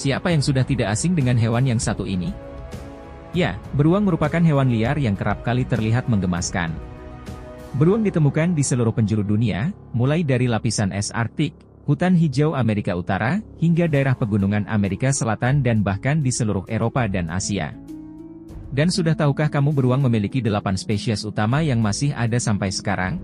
Siapa yang sudah tidak asing dengan hewan yang satu ini? Ya, beruang merupakan hewan liar yang kerap kali terlihat menggemaskan. Beruang ditemukan di seluruh penjuru dunia, mulai dari lapisan es Arktik, hutan hijau Amerika Utara, hingga daerah pegunungan Amerika Selatan dan bahkan di seluruh Eropa dan Asia. Dan sudah tahukah kamu beruang memiliki 8 spesies utama yang masih ada sampai sekarang?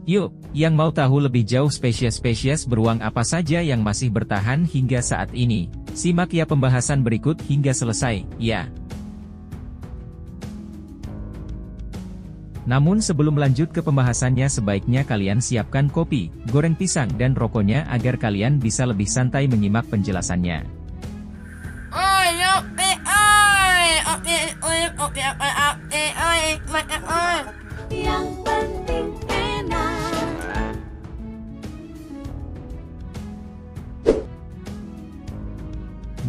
Yuk, yang mau tahu lebih jauh spesies-spesies beruang apa saja yang masih bertahan hingga saat ini? Simak ya pembahasan berikut hingga selesai, ya. Namun sebelum lanjut ke pembahasannya sebaiknya kalian siapkan kopi, goreng pisang dan rokoknya agar kalian bisa lebih santai menyimak penjelasannya. Yang penting enak.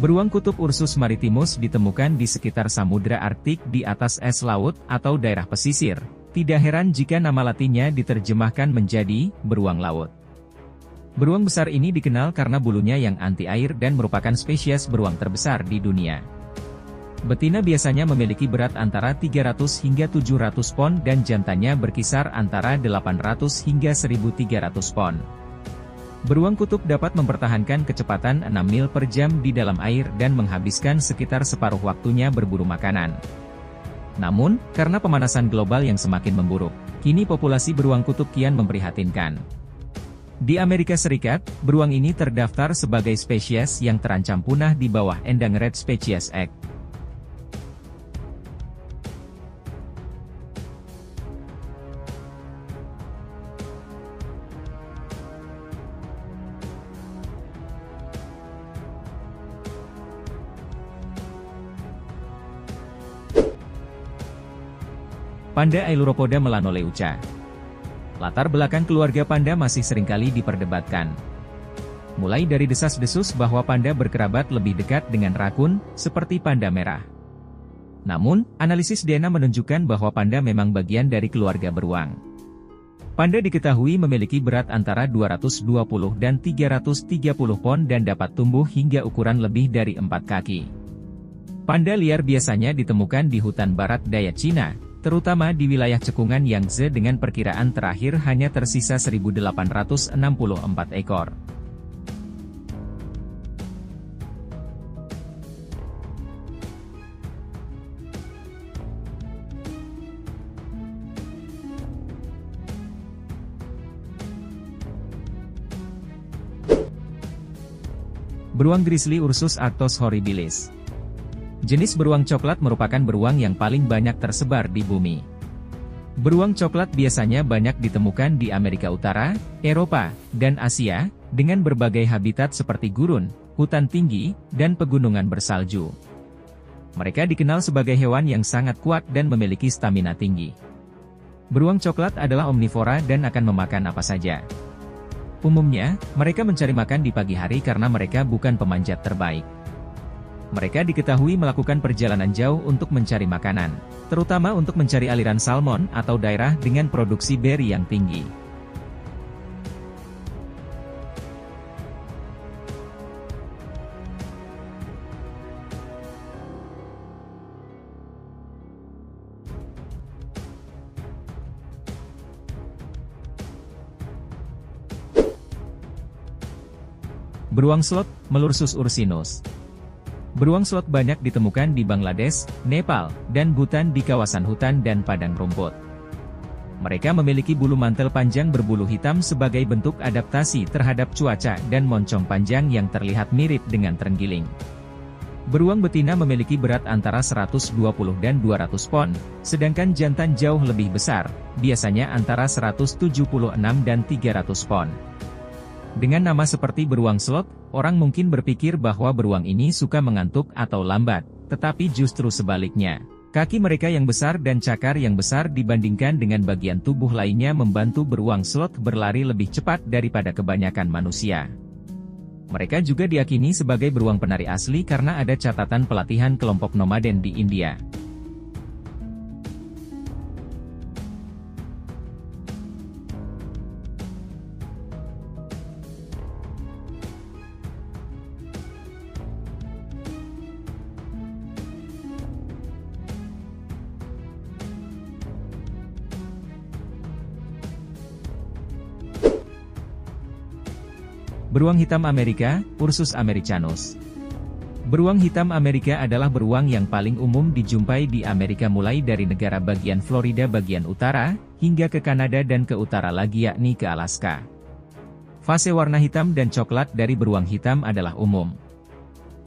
Beruang kutub Ursus maritimus ditemukan di sekitar Samudra Arktik di atas es laut atau daerah pesisir. Tidak heran jika nama latinnya diterjemahkan menjadi beruang laut. Beruang besar ini dikenal karena bulunya yang anti air dan merupakan spesies beruang terbesar di dunia. Betina biasanya memiliki berat antara 300 hingga 700 pon dan jantannya berkisar antara 800 hingga 1300 pon. Beruang kutub dapat mempertahankan kecepatan 6 mil per jam di dalam air dan menghabiskan sekitar separuh waktunya berburu makanan. Namun, karena pemanasan global yang semakin memburuk, kini populasi beruang kutub kian memprihatinkan. Di Amerika Serikat, beruang ini terdaftar sebagai spesies yang terancam punah di bawah Endangered Species Act. Panda Ailuropoda melanoleuca. Latar belakang keluarga panda masih seringkali diperdebatkan. Mulai dari desas-desus bahwa panda berkerabat lebih dekat dengan rakun, seperti panda merah. Namun, analisis DNA menunjukkan bahwa panda memang bagian dari keluarga beruang. Panda diketahui memiliki berat antara 220 dan 330 pon dan dapat tumbuh hingga ukuran lebih dari 4 kaki. Panda liar biasanya ditemukan di hutan barat daya Cina, terutama di wilayah cekungan Yangtze dengan perkiraan terakhir hanya tersisa 1.864 ekor. Beruang grizzly Ursus arctos horribilis. Jenis beruang coklat merupakan beruang yang paling banyak tersebar di bumi. Beruang coklat biasanya banyak ditemukan di Amerika Utara, Eropa, dan Asia, dengan berbagai habitat seperti gurun, hutan tinggi, dan pegunungan bersalju. Mereka dikenal sebagai hewan yang sangat kuat dan memiliki stamina tinggi. Beruang coklat adalah omnivora dan akan memakan apa saja. Umumnya, mereka mencari makan di pagi hari karena mereka bukan pemanjat terbaik. Mereka diketahui melakukan perjalanan jauh untuk mencari makanan, terutama untuk mencari aliran salmon atau daerah dengan produksi beri yang tinggi. Beruang slot, Melursus ursinus. Beruang slot banyak ditemukan di Bangladesh, Nepal, dan Bhutan di kawasan hutan dan padang rumput. Mereka memiliki bulu mantel panjang berbulu hitam sebagai bentuk adaptasi terhadap cuaca dan moncong panjang yang terlihat mirip dengan terenggiling. Beruang betina memiliki berat antara 120 dan 200 pon, sedangkan jantan jauh lebih besar, biasanya antara 176 dan 300 pon. Dengan nama seperti beruang slot, orang mungkin berpikir bahwa beruang ini suka mengantuk atau lambat, tetapi justru sebaliknya. Kaki mereka yang besar dan cakar yang besar dibandingkan dengan bagian tubuh lainnya membantu beruang slot berlari lebih cepat daripada kebanyakan manusia. Mereka juga diyakini sebagai beruang penari asli karena ada catatan pelatihan kelompok nomaden di India. Beruang hitam Amerika, Ursus americanus. Beruang hitam Amerika adalah beruang yang paling umum dijumpai di Amerika mulai dari negara bagian Florida bagian utara, hingga ke Kanada dan ke utara lagi yakni ke Alaska. Fase warna hitam dan coklat dari beruang hitam adalah umum.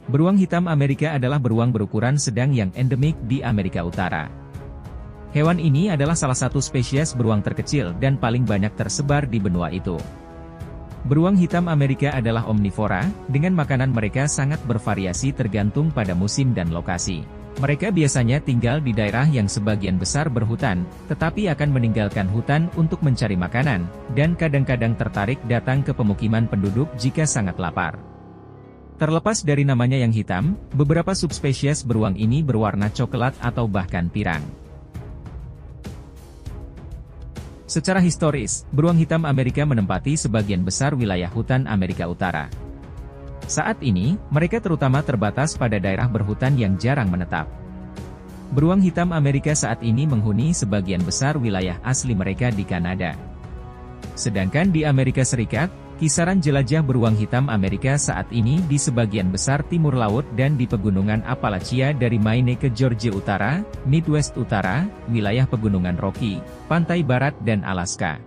Beruang hitam Amerika adalah beruang berukuran sedang yang endemik di Amerika Utara. Hewan ini adalah salah satu spesies beruang terkecil dan paling banyak tersebar di benua itu. Beruang hitam Amerika adalah omnivora, dengan makanan mereka sangat bervariasi tergantung pada musim dan lokasi. Mereka biasanya tinggal di daerah yang sebagian besar berhutan, tetapi akan meninggalkan hutan untuk mencari makanan, dan kadang-kadang tertarik datang ke pemukiman penduduk jika sangat lapar. Terlepas dari namanya yang hitam, beberapa subspesies beruang ini berwarna coklat atau bahkan pirang. Secara historis, beruang hitam Amerika menempati sebagian besar wilayah hutan Amerika Utara. Saat ini, mereka terutama terbatas pada daerah berhutan yang jarang menetap. Beruang hitam Amerika saat ini menghuni sebagian besar wilayah asli mereka di Kanada. Sedangkan di Amerika Serikat, kisaran jelajah beruang hitam Amerika saat ini di sebagian besar timur laut dan di pegunungan Appalachia dari Maine ke Georgia Utara, Midwest Utara, wilayah pegunungan Rocky, pantai barat dan Alaska.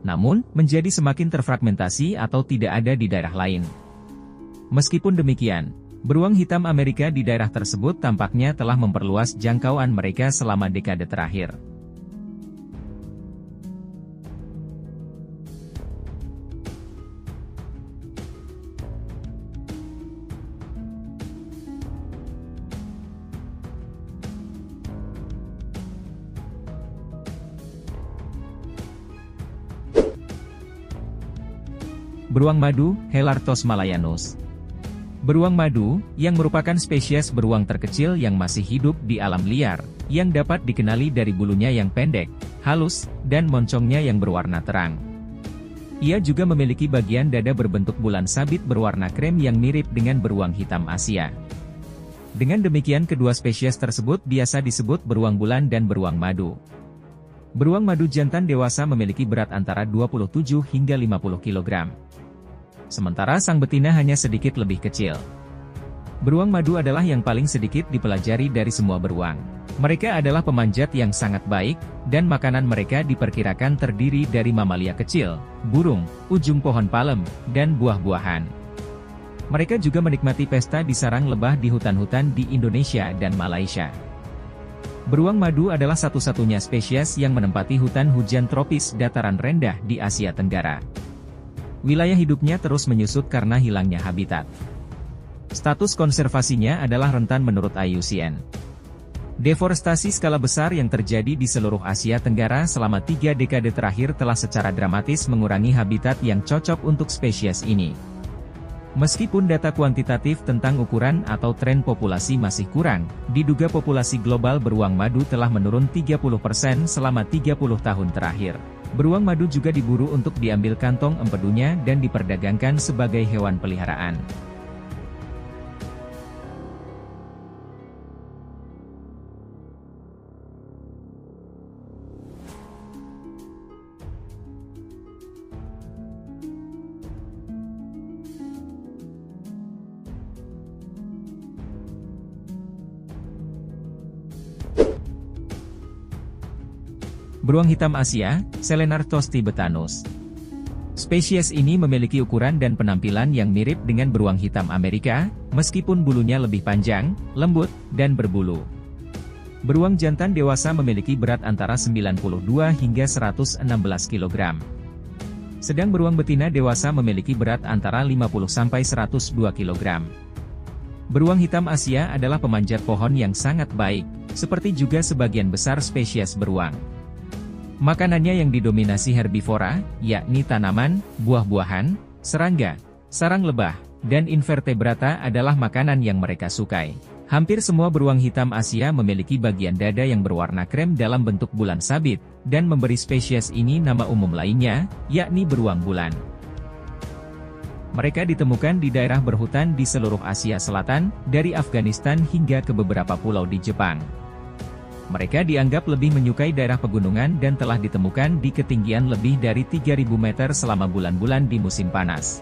Namun, menjadi semakin terfragmentasi atau tidak ada di daerah lain. Meskipun demikian, beruang hitam Amerika di daerah tersebut tampaknya telah memperluas jangkauan mereka selama dekade terakhir. Beruang madu, Helartos malayanus. Beruang madu, yang merupakan spesies beruang terkecil yang masih hidup di alam liar, yang dapat dikenali dari bulunya yang pendek, halus, dan moncongnya yang berwarna terang. Ia juga memiliki bagian dada berbentuk bulan sabit berwarna krem yang mirip dengan beruang hitam Asia. Dengan demikian kedua spesies tersebut biasa disebut beruang bulan dan beruang madu. Beruang madu jantan dewasa memiliki berat antara 27 hingga 50 kg. Sementara sang betina hanya sedikit lebih kecil. Beruang madu adalah yang paling sedikit dipelajari dari semua beruang. Mereka adalah pemanjat yang sangat baik, dan makanan mereka diperkirakan terdiri dari mamalia kecil, burung, ujung pohon palem, dan buah-buahan. Mereka juga menikmati pesta di sarang lebah di hutan-hutan di Indonesia dan Malaysia. Beruang madu adalah satu-satunya spesies yang menempati hutan hujan tropis dataran rendah di Asia Tenggara. Wilayah hidupnya terus menyusut karena hilangnya habitat. Status konservasinya adalah rentan menurut IUCN. Deforestasi skala besar yang terjadi di seluruh Asia Tenggara selama 3 dekade terakhir telah secara dramatis mengurangi habitat yang cocok untuk spesies ini. Meskipun data kuantitatif tentang ukuran atau tren populasi masih kurang, diduga populasi global beruang madu telah menurun 30% selama 30 tahun terakhir. Beruang madu juga diburu untuk diambil kantong empedunya dan diperdagangkan sebagai hewan peliharaan. Beruang hitam Asia, Selenartos tibetanus. Spesies ini memiliki ukuran dan penampilan yang mirip dengan beruang hitam Amerika, meskipun bulunya lebih panjang, lembut, dan berbulu. Beruang jantan dewasa memiliki berat antara 92 hingga 116 kg. Sedang beruang betina dewasa memiliki berat antara 50 sampai 102 kg. Beruang hitam Asia adalah pemanjat pohon yang sangat baik, seperti juga sebagian besar spesies beruang. Makanannya yang didominasi herbivora, yakni tanaman, buah-buahan, serangga, sarang lebah, dan invertebrata adalah makanan yang mereka sukai. Hampir semua beruang hitam Asia memiliki bagian dada yang berwarna krem dalam bentuk bulan sabit, dan memberi spesies ini nama umum lainnya, yakni beruang bulan. Mereka ditemukan di daerah berhutan di seluruh Asia Selatan, dari Afghanistan hingga ke beberapa pulau di Jepang. Mereka dianggap lebih menyukai daerah pegunungan dan telah ditemukan di ketinggian lebih dari 3.000 meter selama bulan-bulan di musim panas.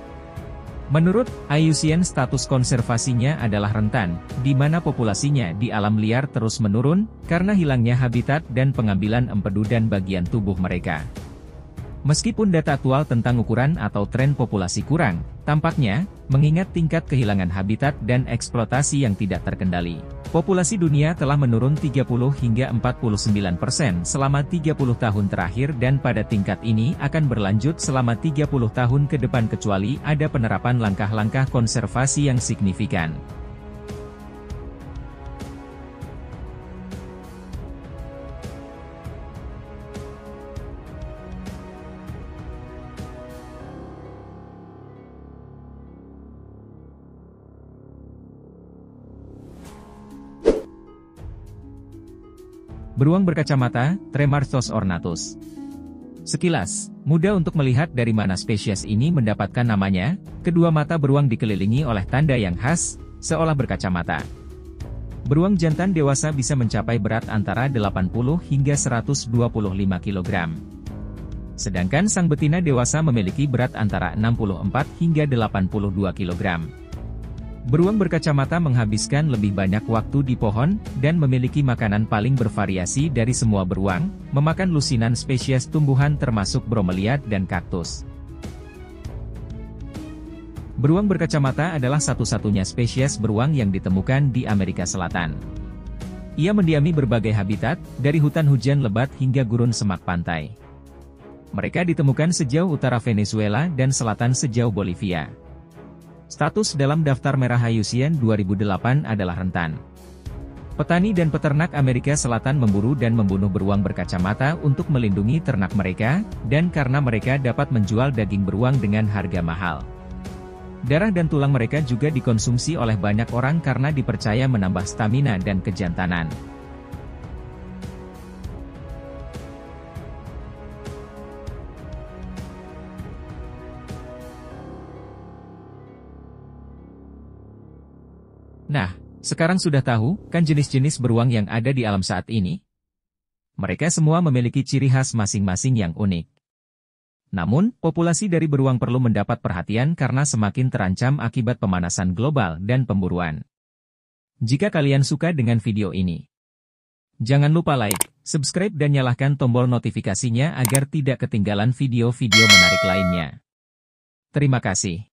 Menurut IUCN, status konservasinya adalah rentan, di mana populasinya di alam liar terus menurun, karena hilangnya habitat dan pengambilan empedu dan bagian tubuh mereka. Meskipun data aktual tentang ukuran atau tren populasi kurang, tampaknya, mengingat tingkat kehilangan habitat dan eksploitasi yang tidak terkendali, populasi dunia telah menurun 30 hingga 49% selama 30 tahun terakhir dan pada tingkat ini akan berlanjut selama 30 tahun ke depan kecuali ada penerapan langkah-langkah konservasi yang signifikan. Beruang berkacamata, Tremarthos ornatus. Sekilas, mudah untuk melihat dari mana spesies ini mendapatkan namanya. Kedua mata beruang dikelilingi oleh tanda yang khas, seolah berkacamata. Beruang jantan dewasa bisa mencapai berat antara 80 hingga 125 kg. Sedangkan sang betina dewasa memiliki berat antara 64 hingga 82 kg. Beruang berkacamata menghabiskan lebih banyak waktu di pohon, dan memiliki makanan paling bervariasi dari semua beruang, memakan lusinan spesies tumbuhan termasuk bromeliad dan kaktus. Beruang berkacamata adalah satu-satunya spesies beruang yang ditemukan di Amerika Selatan. Ia mendiami berbagai habitat, dari hutan hujan lebat hingga gurun semak pantai. Mereka ditemukan sejauh utara Venezuela dan selatan sejauh Bolivia. Status dalam daftar merah IUCN 2008 adalah rentan. Petani dan peternak Amerika Selatan memburu dan membunuh beruang berkacamata untuk melindungi ternak mereka, dan karena mereka dapat menjual daging beruang dengan harga mahal. Darah dan tulang mereka juga dikonsumsi oleh banyak orang karena dipercaya menambah stamina dan kejantanan. Nah, sekarang sudah tahu, kan jenis-jenis beruang yang ada di alam saat ini? Mereka semua memiliki ciri khas masing-masing yang unik. Namun, populasi dari beruang perlu mendapat perhatian karena semakin terancam akibat pemanasan global dan pemburuan. Jika kalian suka dengan video ini, jangan lupa like, subscribe dan nyalakan tombol notifikasinya agar tidak ketinggalan video-video menarik lainnya. Terima kasih.